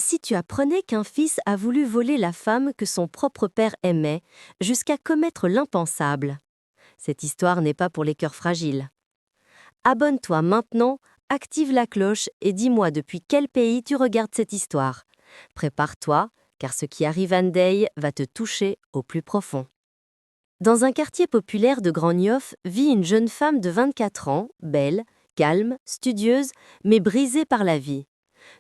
Si tu apprenais qu'un fils a voulu voler la femme que son propre père aimait, jusqu'à commettre l'impensable. Cette histoire n'est pas pour les cœurs fragiles. Abonne-toi maintenant, active la cloche et dis-moi depuis quel pays tu regardes cette histoire. Prépare-toi, car ce qui arrive à Ndeye va te toucher au plus profond. Dans un quartier populaire de Grand Yoff vit une jeune femme de 24 ans, belle, calme, studieuse, mais brisée par la vie.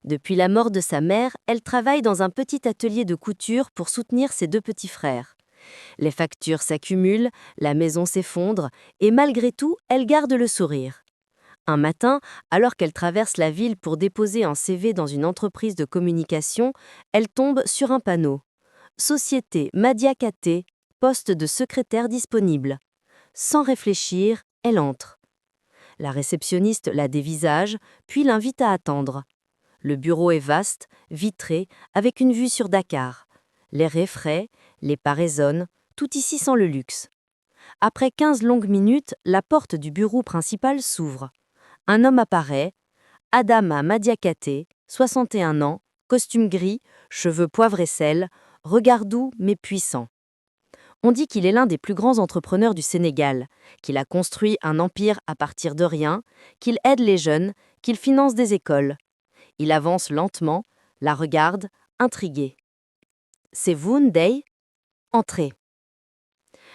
Depuis la mort de sa mère, elle travaille dans un petit atelier de couture pour soutenir ses deux petits frères. Les factures s'accumulent, la maison s'effondre, et malgré tout, elle garde le sourire. Un matin, alors qu'elle traverse la ville pour déposer un CV dans une entreprise de communication, elle tombe sur un panneau. Société Madia Katé, poste de secrétaire disponible. Sans réfléchir, elle entre. La réceptionniste la dévisage, puis l'invite à attendre. Le bureau est vaste, vitré, avec une vue sur Dakar. L'air est frais, les pas résonnent, tout ici sent le luxe. Après 15 longues minutes, la porte du bureau principal s'ouvre. Un homme apparaît, Adama Madiakaté, 61 ans, costume gris, cheveux poivre et sel, regard doux mais puissant. On dit qu'il est l'un des plus grands entrepreneurs du Sénégal, qu'il a construit un empire à partir de rien, qu'il aide les jeunes, qu'il finance des écoles. Il avance lentement, la regarde, intrigué. « C'est vous, Ndeye ? Entrez. »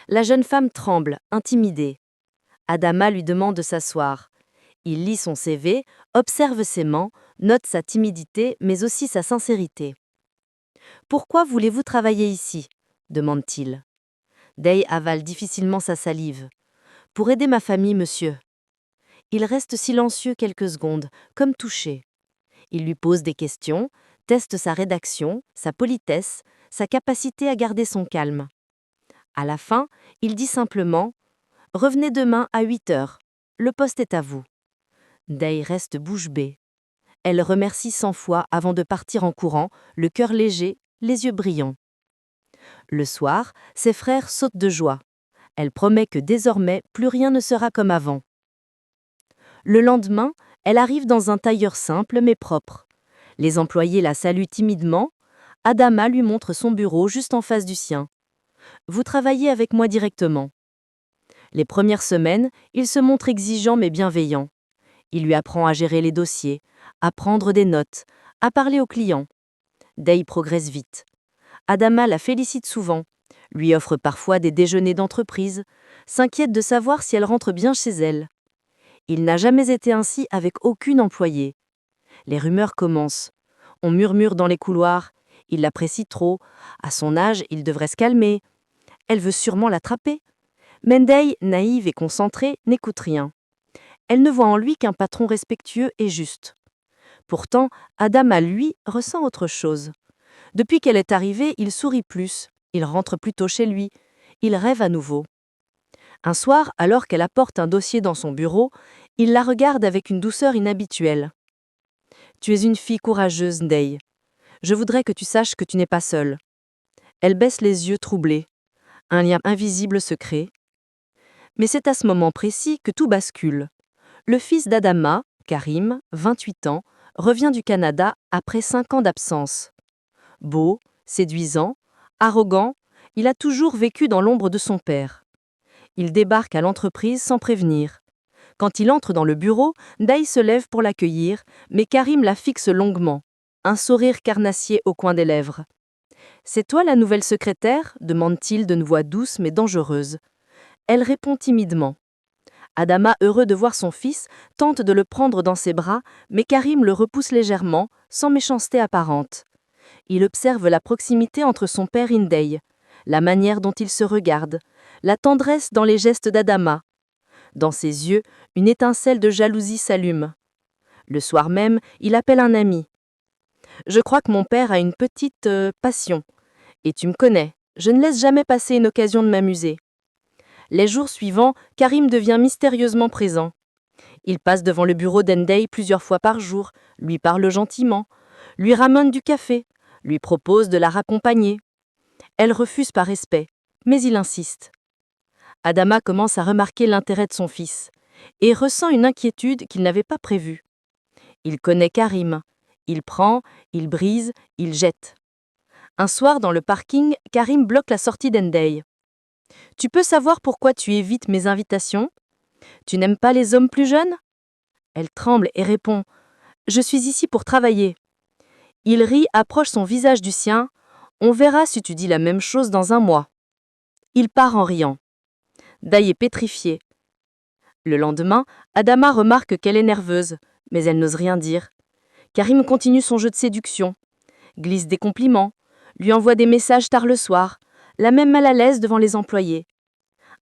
La jeune femme tremble, intimidée. Adama lui demande de s'asseoir. Il lit son CV, observe ses mains, note sa timidité, mais aussi sa sincérité. « Pourquoi voulez-vous travailler ici ? » demande-t-il. Ndeye avale difficilement sa salive. « Pour aider ma famille, monsieur. » Il reste silencieux quelques secondes, comme touché. Il lui pose des questions, teste sa rédaction, sa politesse, sa capacité à garder son calme. À la fin, il dit simplement « Revenez demain à 8 heures. Le poste est à vous. » Ndeye reste bouche bée. Elle remercie 100 fois avant de partir en courant, le cœur léger, les yeux brillants. Le soir, ses frères sautent de joie. Elle promet que désormais, plus rien ne sera comme avant. Le lendemain, elle arrive dans un tailleur simple mais propre. Les employés la saluent timidement. Adama lui montre son bureau juste en face du sien. « Vous travaillez avec moi directement. » Les premières semaines, il se montre exigeant mais bienveillant. Il lui apprend à gérer les dossiers, à prendre des notes, à parler aux clients. Ndeye progresse vite. Adama la félicite souvent, lui offre parfois des déjeuners d'entreprise, s'inquiète de savoir si elle rentre bien chez elle. Il n'a jamais été ainsi avec aucune employée. Les rumeurs commencent. On murmure dans les couloirs. Il l'apprécie trop. À son âge, il devrait se calmer. Elle veut sûrement l'attraper. Mais Ndeye, naïve et concentrée, n'écoute rien. Elle ne voit en lui qu'un patron respectueux et juste. Pourtant, Adama, lui, ressent autre chose. Depuis qu'elle est arrivée, il sourit plus. Il rentre plus tôt chez lui. Il rêve à nouveau. Un soir, alors qu'elle apporte un dossier dans son bureau, il la regarde avec une douceur inhabituelle. « Tu es une fille courageuse, Ndeye. Je voudrais que tu saches que tu n'es pas seule. » Elle baisse les yeux troublée. Un lien invisible se crée. Mais c'est à ce moment précis que tout bascule. Le fils d'Adama, Karim, 28 ans, revient du Canada après 5 ans d'absence. Beau, séduisant, arrogant, il a toujours vécu dans l'ombre de son père. Il débarque à l'entreprise sans prévenir. Quand il entre dans le bureau, Ndeye se lève pour l'accueillir, mais Karim la fixe longuement, un sourire carnassier au coin des lèvres. « C'est toi la nouvelle secrétaire » demande-t-il d'une voix douce mais dangereuse. Elle répond timidement. Adama, heureux de voir son fils, tente de le prendre dans ses bras, mais Karim le repousse légèrement, sans méchanceté apparente. Il observe la proximité entre son père et Ndeye, la manière dont ils se regardent, la tendresse dans les gestes d'Adama. Dans ses yeux, une étincelle de jalousie s'allume. Le soir même, il appelle un ami. « Je crois que mon père a une petite passion. Et tu me connais, je ne laisse jamais passer une occasion de m'amuser. » Les jours suivants, Karim devient mystérieusement présent. Il passe devant le bureau d'Ndeye plusieurs fois par jour, lui parle gentiment, lui ramène du café, lui propose de la raccompagner. Elle refuse par respect, mais il insiste. Adama commence à remarquer l'intérêt de son fils et ressent une inquiétude qu'il n'avait pas prévue. Il connaît Karim, Il prend, il brise, il jette. Un soir, dans le parking, Karim bloque la sortie d'Endey. « Tu peux savoir pourquoi tu évites mes invitations? Tu n'aimes pas les hommes plus jeunes ?» Elle tremble et répond « Je suis ici pour travailler. » Il rit, approche son visage du sien. « On verra si tu dis la même chose dans un mois. » Il part en riant. Day est pétrifiée. Le lendemain, Adama remarque qu'elle est nerveuse, mais elle n'ose rien dire. Karim continue son jeu de séduction, glisse des compliments, lui envoie des messages tard le soir, la met mal à l'aise devant les employés.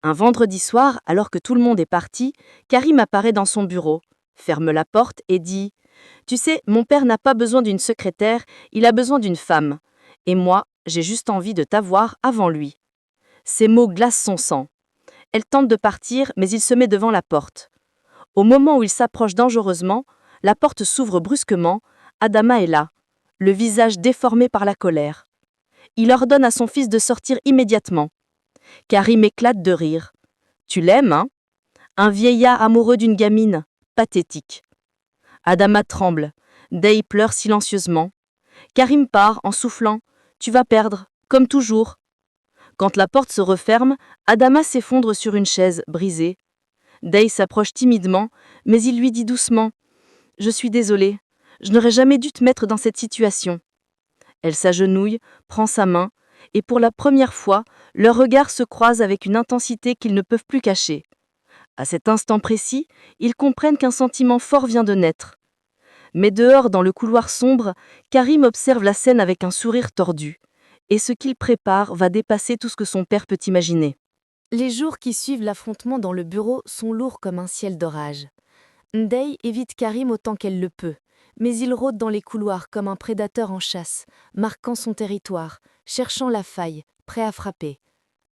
Un vendredi soir, alors que tout le monde est parti, Karim apparaît dans son bureau, ferme la porte et dit « Tu sais, mon père n'a pas besoin d'une secrétaire, il a besoin d'une femme. Et moi, j'ai juste envie de t'avoir avant lui. » Ces mots glacent son sang. Elle tente de partir, mais il se met devant la porte. Au moment où il s'approche dangereusement, la porte s'ouvre brusquement. Adama est là, le visage déformé par la colère. Il ordonne à son fils de sortir immédiatement. Karim éclate de rire. « Tu l'aimes, hein? Un vieillard amoureux d'une gamine. Pathétique. » Adama tremble. Day pleure silencieusement. Karim part en soufflant. « Tu vas perdre, comme toujours. » Quand la porte se referme, Adama s'effondre sur une chaise, brisée. Day s'approche timidement, mais il lui dit doucement « Je suis désolée, je n'aurais jamais dû te mettre dans cette situation. » Elle s'agenouille, prend sa main, et pour la première fois, leurs regards se croisent avec une intensité qu'ils ne peuvent plus cacher. À cet instant précis, ils comprennent qu'un sentiment fort vient de naître. Mais dehors, dans le couloir sombre, Karim observe la scène avec un sourire tordu. Et ce qu'il prépare va dépasser tout ce que son père peut imaginer. Les jours qui suivent l'affrontement dans le bureau sont lourds comme un ciel d'orage. Ndeye évite Karim autant qu'elle le peut, mais il rôde dans les couloirs comme un prédateur en chasse, marquant son territoire, cherchant la faille, prêt à frapper.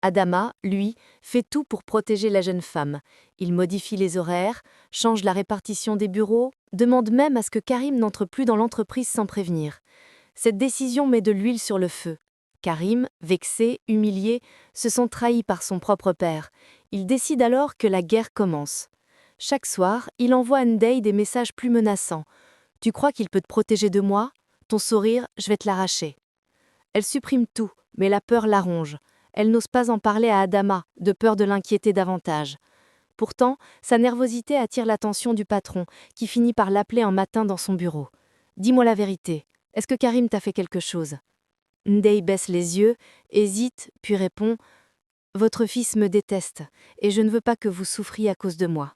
Adama, lui, fait tout pour protéger la jeune femme. Il modifie les horaires, change la répartition des bureaux, demande même à ce que Karim n'entre plus dans l'entreprise sans prévenir. Cette décision met de l'huile sur le feu. Karim, vexé, humilié, se sent trahi par son propre père. Il décide alors que la guerre commence. Chaque soir, il envoie à Ndeye des messages plus menaçants. « Tu crois qu'il peut te protéger de moi? Ton sourire, je vais te l'arracher. » Elle supprime tout, mais la peur la ronge. Elle n'ose pas en parler à Adama, de peur de l'inquiéter davantage. Pourtant, sa nervosité attire l'attention du patron, qui finit par l'appeler un matin dans son bureau. « Dis-moi la vérité, est-ce que Karim t'a fait quelque chose ?» Ndeye baisse les yeux, hésite, puis répond « Votre fils me déteste, et je ne veux pas que vous souffriez à cause de moi. »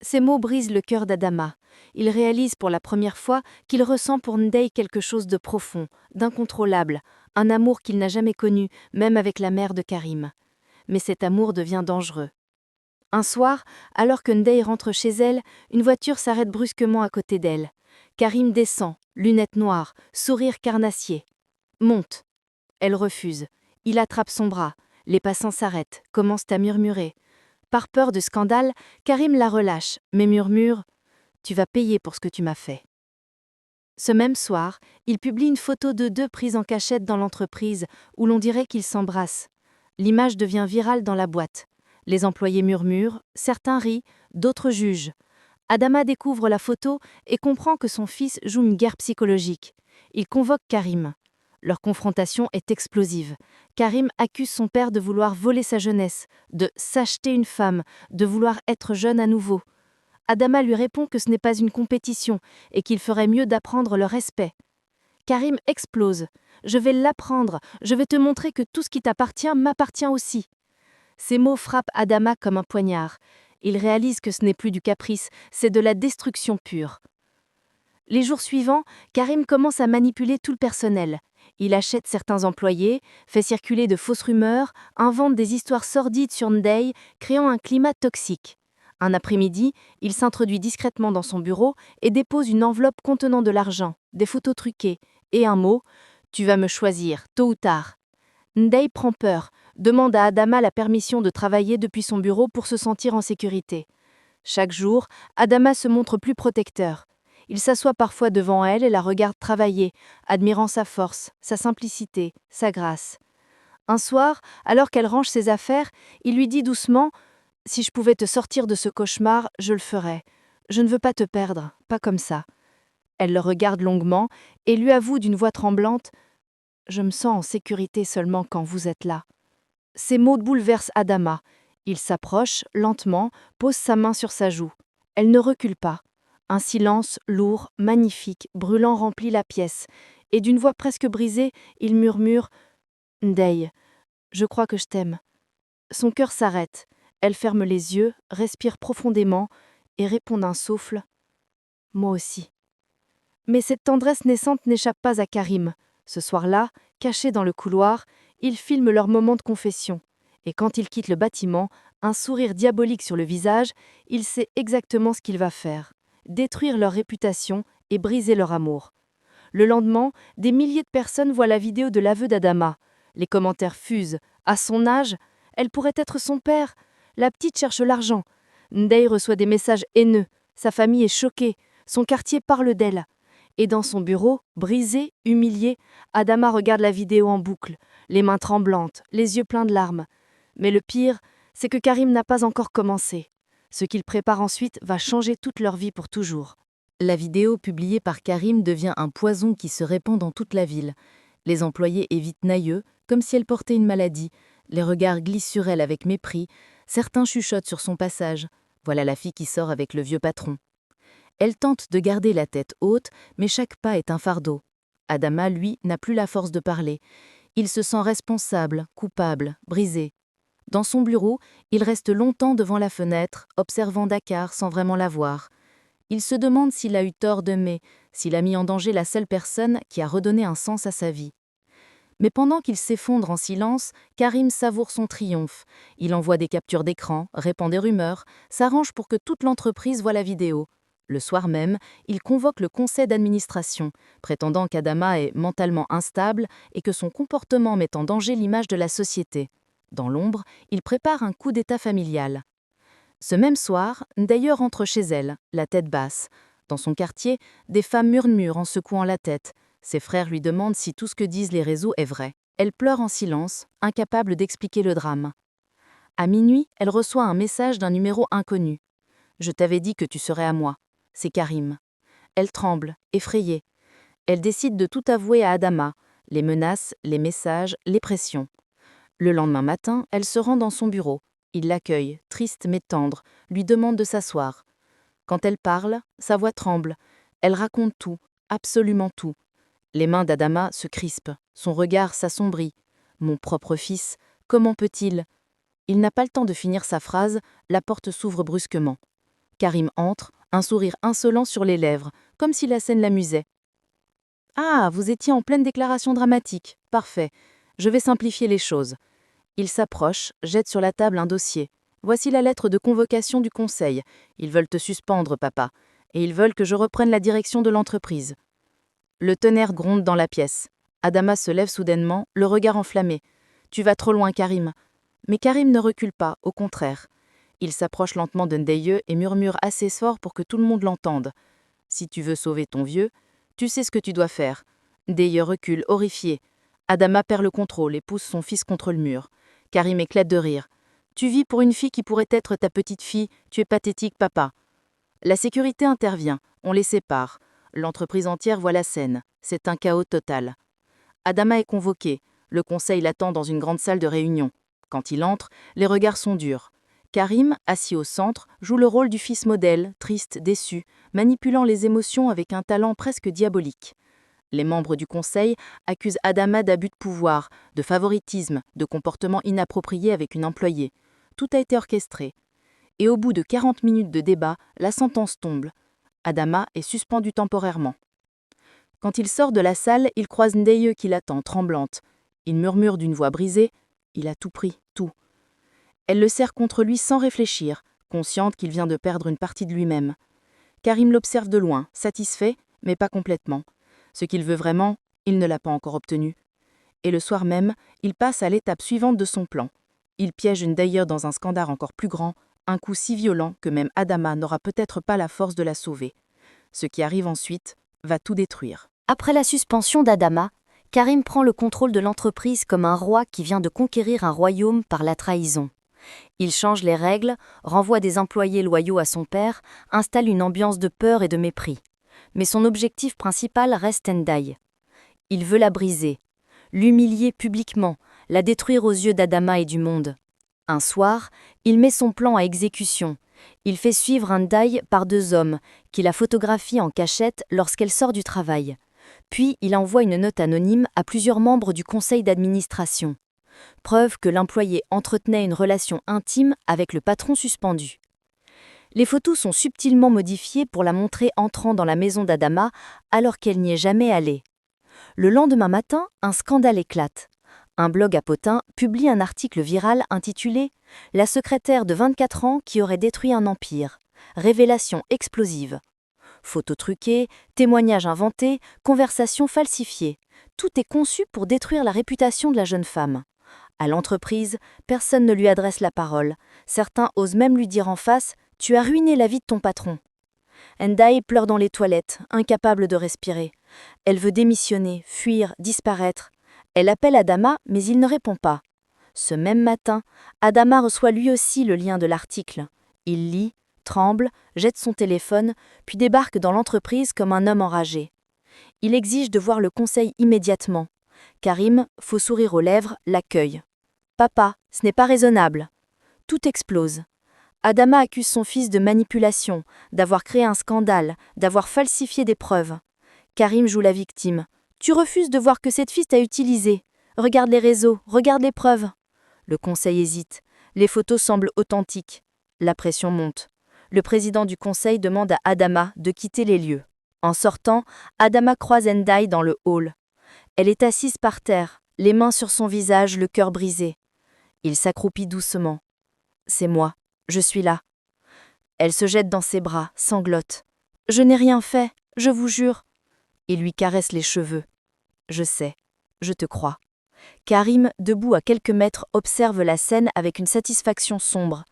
Ces mots brisent le cœur d'Adama. Il réalise pour la première fois qu'il ressent pour Ndeye quelque chose de profond, d'incontrôlable, un amour qu'il n'a jamais connu, même avec la mère de Karim. Mais cet amour devient dangereux. Un soir, alors que Ndeye rentre chez elle, une voiture s'arrête brusquement à côté d'elle. Karim descend, lunettes noires, sourire carnassier. Monte. Elle refuse. Il attrape son bras. Les passants s'arrêtent, commencent à murmurer. Par peur de scandale, Karim la relâche, mais murmure « Tu vas payer pour ce que tu m'as fait. » Ce même soir, il publie une photo d'eux deux prise en cachette dans l'entreprise, où l'on dirait qu'ils s'embrassent. L'image devient virale dans la boîte. Les employés murmurent, certains rient, d'autres jugent. Adama découvre la photo et comprend que son fils joue une guerre psychologique. Il convoque Karim. Leur confrontation est explosive. Karim accuse son père de vouloir voler sa jeunesse, de s'acheter une femme, de vouloir être jeune à nouveau. Adama lui répond que ce n'est pas une compétition et qu'il ferait mieux d'apprendre le respect. Karim explose. « Je vais l'apprendre, je vais te montrer que tout ce qui t'appartient m'appartient aussi. » Ces mots frappent Adama comme un poignard. Il réalise que ce n'est plus du caprice, c'est de la destruction pure. Les jours suivants, Karim commence à manipuler tout le personnel. Il achète certains employés, fait circuler de fausses rumeurs, invente des histoires sordides sur Ndeye, créant un climat toxique. Un après-midi, il s'introduit discrètement dans son bureau et dépose une enveloppe contenant de l'argent, des photos truquées et un mot « Tu vas me choisir, tôt ou tard ». Ndeye prend peur, demande à Adama la permission de travailler depuis son bureau pour se sentir en sécurité. Chaque jour, Adama se montre plus protecteur. Il s'assoit parfois devant elle et la regarde travailler, admirant sa force, sa simplicité, sa grâce. Un soir, alors qu'elle range ses affaires, il lui dit doucement « Si je pouvais te sortir de ce cauchemar, je le ferais. Je ne veux pas te perdre, pas comme ça. » Elle le regarde longuement et lui avoue d'une voix tremblante « Je me sens en sécurité seulement quand vous êtes là ». Ces mots bouleversent Adama. Il s'approche, lentement, pose sa main sur sa joue. Elle ne recule pas. Un silence lourd, magnifique, brûlant remplit la pièce, et d'une voix presque brisée, il murmure « Ndeye, je crois que je t'aime ». Son cœur s'arrête. Elle ferme les yeux, respire profondément et répond d'un souffle « Moi aussi ». Mais cette tendresse naissante n'échappe pas à Karim. Ce soir-là, caché dans le couloir, il filme leur moment de confession. Et quand il quitte le bâtiment, un sourire diabolique sur le visage, il sait exactement ce qu'il va faire. Détruire leur réputation et briser leur amour. Le lendemain, des milliers de personnes voient la vidéo de l'aveu d'Adama. Les commentaires fusent. À son âge, elle pourrait être son père. La petite cherche l'argent. Ndeye reçoit des messages haineux. Sa famille est choquée. Son quartier parle d'elle. Et dans son bureau, brisé, humilié, Adama regarde la vidéo en boucle, les mains tremblantes, les yeux pleins de larmes. Mais le pire, c'est que Karim n'a pas encore commencé. Ce qu'il prépare ensuite va changer toute leur vie pour toujours. La vidéo publiée par Karim devient un poison qui se répand dans toute la ville. Les employés évitent Naïeux, comme si elle portait une maladie. Les regards glissent sur elle avec mépris. Certains chuchotent sur son passage. Voilà la fille qui sort avec le vieux patron. Elle tente de garder la tête haute, mais chaque pas est un fardeau. Adama, lui, n'a plus la force de parler. Il se sent responsable, coupable, brisé. Dans son bureau, il reste longtemps devant la fenêtre, observant Dakar sans vraiment la voir. Il se demande s'il a eu tort d'aimer, s'il a mis en danger la seule personne qui a redonné un sens à sa vie. Mais pendant qu'il s'effondre en silence, Karim savoure son triomphe. Il envoie des captures d'écran, répand des rumeurs, s'arrange pour que toute l'entreprise voie la vidéo. Le soir même, il convoque le conseil d'administration, prétendant qu'Adama est mentalement instable et que son comportement met en danger l'image de la société. Dans l'ombre, il prépare un coup d'état familial. Ce même soir, Ndeye rentre chez elle, la tête basse. Dans son quartier, des femmes murmurent en secouant la tête. Ses frères lui demandent si tout ce que disent les réseaux est vrai. Elle pleure en silence, incapable d'expliquer le drame. À minuit, elle reçoit un message d'un numéro inconnu. « Je t'avais dit que tu serais à moi. » C'est Karim. Elle tremble, effrayée. Elle décide de tout avouer à Adama, les menaces, les messages, les pressions. Le lendemain matin, elle se rend dans son bureau. Il l'accueille, triste mais tendre, lui demande de s'asseoir. Quand elle parle, sa voix tremble. Elle raconte tout, absolument tout. Les mains d'Adama se crispent, son regard s'assombrit. « Mon propre fils, comment peut-il » Il n'a pas le temps de finir sa phrase, la porte s'ouvre brusquement. Karim entre, un sourire insolent sur les lèvres, comme si la scène l'amusait. « Ah, vous étiez en pleine déclaration dramatique. Parfait. Je vais simplifier les choses. » Il s'approche, jette sur la table un dossier. « Voici la lettre de convocation du conseil. Ils veulent te suspendre, papa. Et ils veulent que je reprenne la direction de l'entreprise. » Le tonnerre gronde dans la pièce. Adama se lève soudainement, le regard enflammé. « Tu vas trop loin, Karim. » Mais Karim ne recule pas, au contraire. Il s'approche lentement de Ndeye et murmure assez fort pour que tout le monde l'entende. « Si tu veux sauver ton vieux, tu sais ce que tu dois faire. » Ndeye recule, horrifié. Adama perd le contrôle et pousse son fils contre le mur. Karim éclate de rire. « Tu vis pour une fille qui pourrait être ta petite fille, tu es pathétique, papa. » La sécurité intervient, on les sépare. L'entreprise entière voit la scène. C'est un chaos total. Adama est convoqué. Le conseil l'attend dans une grande salle de réunion. Quand il entre, les regards sont durs. Karim, assis au centre, joue le rôle du fils modèle, triste, déçu, manipulant les émotions avec un talent presque diabolique. Les membres du conseil accusent Adama d'abus de pouvoir, de favoritisme, de comportement inapproprié avec une employée. Tout a été orchestré. Et au bout de 40 minutes de débat, la sentence tombe. Adama est suspendu temporairement. Quand il sort de la salle, il croise Ndeye qui l'attend, tremblante. Il murmure d'une voix brisée « Il a tout pris, tout ». Elle le serre contre lui sans réfléchir, consciente qu'il vient de perdre une partie de lui-même. Karim l'observe de loin, satisfait, mais pas complètement. Ce qu'il veut vraiment, il ne l'a pas encore obtenu. Et le soir même, il passe à l'étape suivante de son plan. Il piège Ndeye dans un scandale encore plus grand, un coup si violent que même Adama n'aura peut-être pas la force de la sauver. Ce qui arrive ensuite va tout détruire. Après la suspension d'Adama, Karim prend le contrôle de l'entreprise comme un roi qui vient de conquérir un royaume par la trahison. Il change les règles, renvoie des employés loyaux à son père, installe une ambiance de peur et de mépris. mais son objectif principal reste Ndaye. Il veut la briser, l'humilier publiquement, la détruire aux yeux d'Adama et du monde. Un soir, il met son plan à exécution. Il fait suivre Ndaye par 2 hommes, qui la photographient en cachette lorsqu'elle sort du travail. Puis il envoie une note anonyme à plusieurs membres du conseil d'administration. Preuve que l'employé entretenait une relation intime avec le patron suspendu. Les photos sont subtilement modifiées pour la montrer entrant dans la maison d'Adama alors qu'elle n'y est jamais allée. Le lendemain matin, un scandale éclate. Un blog à potins publie un article viral intitulé « La secrétaire de 24 ans qui aurait détruit un empire. Révélation explosive ». Photos truquées, témoignages inventés, conversations falsifiées. Tout est conçu pour détruire la réputation de la jeune femme. À l'entreprise, personne ne lui adresse la parole. Certains osent même lui dire en face « Tu as ruiné la vie de ton patron ». Ndaye pleure dans les toilettes, incapable de respirer. Elle veut démissionner, fuir, disparaître. Elle appelle Adama, mais il ne répond pas. Ce même matin, Adama reçoit lui aussi le lien de l'article. Il lit, tremble, jette son téléphone, puis débarque dans l'entreprise comme un homme enragé. Il exige de voir le conseil immédiatement. Karim, faux sourire aux lèvres, l'accueille. « Papa, ce n'est pas raisonnable. » Tout explose. Adama accuse son fils de manipulation, d'avoir créé un scandale, d'avoir falsifié des preuves. Karim joue la victime. « Tu refuses de voir que cette fille t'a utilisé. Regarde les réseaux, regarde les preuves. » Le conseil hésite. Les photos semblent authentiques. La pression monte. Le président du conseil demande à Adama de quitter les lieux. En sortant, Adama croise Ndaye dans le hall. Elle est assise par terre, les mains sur son visage, le cœur brisé. Il s'accroupit doucement. « C'est moi, je suis là. » Elle se jette dans ses bras, sanglote. « Je n'ai rien fait, je vous jure. » Il lui caresse les cheveux. « Je sais, je te crois. » Karim, debout à quelques mètres, observe la scène avec une satisfaction sombre.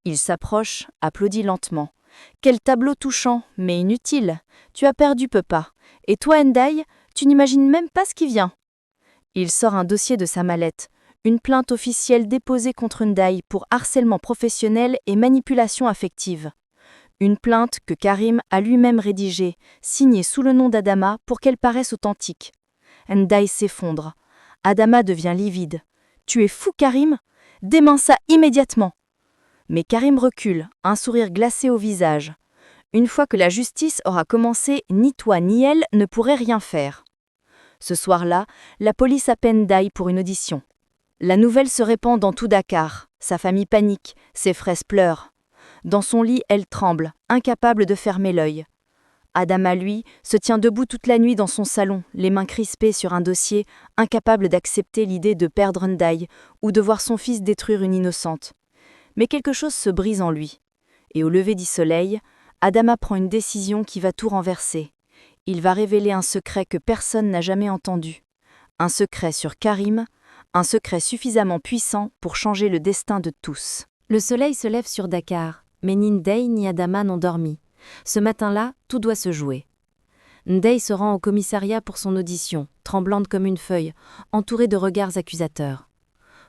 Il s'approche, applaudit lentement. « Quel tableau touchant, mais inutile. Tu as perdu, Papa. Et toi, Ndaye, tu n'imagines même pas ce qui vient. » Il sort un dossier de sa mallette. Une plainte officielle déposée contre Ndaye pour harcèlement professionnel et manipulation affective. Une plainte que Karim a lui-même rédigée, signée sous le nom d'Adama pour qu'elle paraisse authentique. Ndaye s'effondre. Adama devient livide. « Tu es fou, Karim ? Dément ça immédiatement !» Mais Karim recule, un sourire glacé au visage. Une fois que la justice aura commencé, ni toi ni elle ne pourraient rien faire. Ce soir-là, la police appelle Ndaye pour une audition. La nouvelle se répand dans tout Dakar. Sa famille panique, ses fraises pleurent. Dans son lit, elle tremble, incapable de fermer l'œil. Adama, lui, se tient debout toute la nuit dans son salon, les mains crispées sur un dossier, incapable d'accepter l'idée de perdre Ndaye ou de voir son fils détruire une innocente. Mais quelque chose se brise en lui. Et au lever du soleil, Adama prend une décision qui va tout renverser. Il va révéler un secret que personne n'a jamais entendu. Un secret sur Karim, un secret suffisamment puissant pour changer le destin de tous. Le soleil se lève sur Dakar, mais ni Ndaye ni Adama n'ont dormi. Ce matin-là, tout doit se jouer. Ndaye se rend au commissariat pour son audition, tremblante comme une feuille, entourée de regards accusateurs.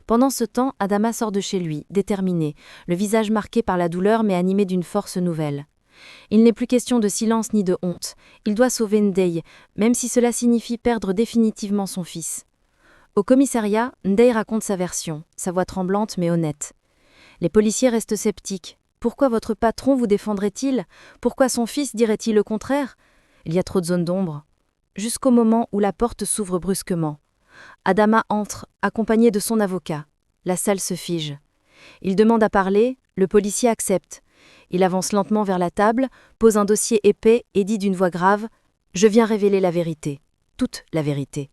Pendant ce temps, Adama sort de chez lui, déterminé, le visage marqué par la douleur mais animé d'une force nouvelle. Il n'est plus question de silence ni de honte. Il doit sauver Ndaye, même si cela signifie perdre définitivement son fils. Au commissariat, Ndaye raconte sa version, sa voix tremblante mais honnête. Les policiers restent sceptiques. Pourquoi votre patron vous défendrait-il ? Pourquoi son fils dirait-il le contraire ? Il y a trop de zones d'ombre. Jusqu'au moment où la porte s'ouvre brusquement. Adama entre, accompagné de son avocat. La salle se fige. Il demande à parler, le policier accepte. Il avance lentement vers la table, pose un dossier épais et dit d'une voix grave « Je viens révéler la vérité, toute la vérité ».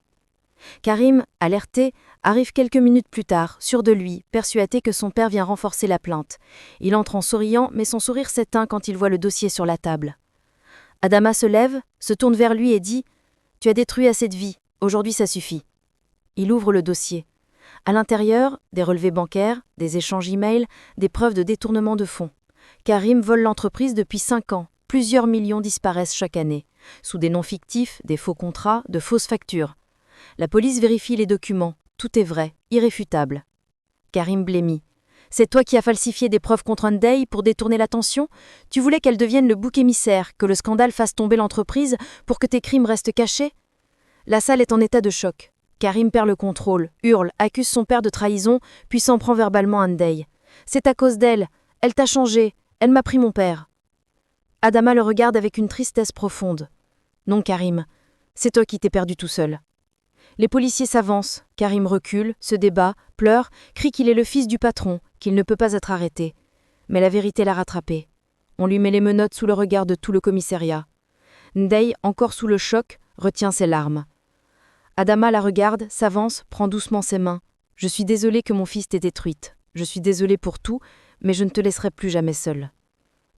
Karim, alerté, arrive quelques minutes plus tard, sûr de lui, persuadé que son père vient renforcer la plainte. Il entre en souriant, mais son sourire s'éteint quand il voit le dossier sur la table. Adama se lève, se tourne vers lui et dit « Tu as détruit assez de vie, aujourd'hui ça suffit ». Il ouvre le dossier. À l'intérieur, des relevés bancaires, des échanges e-mails, des preuves de détournement de fonds. Karim vole l'entreprise depuis 5 ans. Plusieurs millions disparaissent chaque année, sous des noms fictifs, des faux contrats, de fausses factures. La police vérifie les documents. Tout est vrai, irréfutable. Karim blêmit. C'est toi qui as falsifié des preuves contre Ndeye pour détourner l'attention? Tu voulais qu'elle devienne le bouc émissaire, que le scandale fasse tomber l'entreprise pour que tes crimes restent cachés? La salle est en état de choc. Karim perd le contrôle, hurle, accuse son père de trahison, puis s'en prend verbalement à Ndeye. C'est à cause d'elle. Elle t'a changé. Elle m'a pris mon père. Adama le regarde avec une tristesse profonde. Non, Karim, c'est toi qui t'es perdu tout seul. Les policiers s'avancent, Karim recule, se débat, pleure, crie qu'il est le fils du patron, qu'il ne peut pas être arrêté. Mais la vérité l'a rattrapé. On lui met les menottes sous le regard de tout le commissariat. Ndeye, encore sous le choc, retient ses larmes. Adama la regarde, s'avance, prend doucement ses mains. « Je suis désolée que mon fils t'ait détruite. Je suis désolée pour tout, mais je ne te laisserai plus jamais seule. »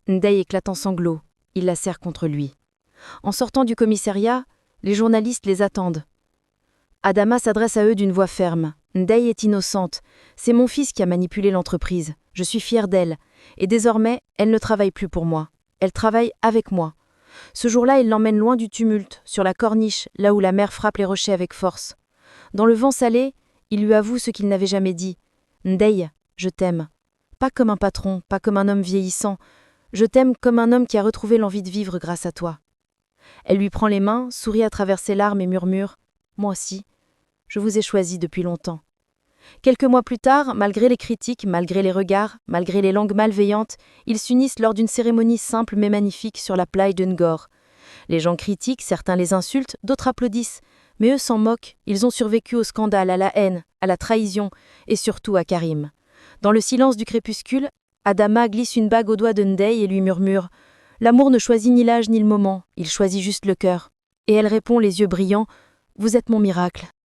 Ndeye éclate en sanglots. Il la serre contre lui. En sortant du commissariat, les journalistes les attendent. Adama s'adresse à eux d'une voix ferme. « Ndeye est innocente. C'est mon fils qui a manipulé l'entreprise. Je suis fière d'elle. Et désormais, elle ne travaille plus pour moi. Elle travaille avec moi. » Ce jour-là, il l'emmène loin du tumulte, sur la corniche, là où la mer frappe les rochers avec force. Dans le vent salé, il lui avoue ce qu'il n'avait jamais dit. « Ndeye, je t'aime. Pas comme un patron, pas comme un homme vieillissant. Je t'aime comme un homme qui a retrouvé l'envie de vivre grâce à toi. » Elle lui prend les mains, sourit à travers ses larmes et murmure « Moi aussi, je vous ai choisi depuis longtemps. » Quelques mois plus tard, malgré les critiques, malgré les regards, malgré les langues malveillantes, ils s'unissent lors d'une cérémonie simple mais magnifique sur la plage de Ngor. Les gens critiquent, certains les insultent, d'autres applaudissent. Mais eux s'en moquent, ils ont survécu au scandale, à la haine, à la trahison et surtout à Karim. Dans le silence du crépuscule, Adama glisse une bague au doigt de Ndeye et lui murmure « L'amour ne choisit ni l'âge ni le moment, il choisit juste le cœur. » Et elle répond les yeux brillants « Vous êtes mon miracle.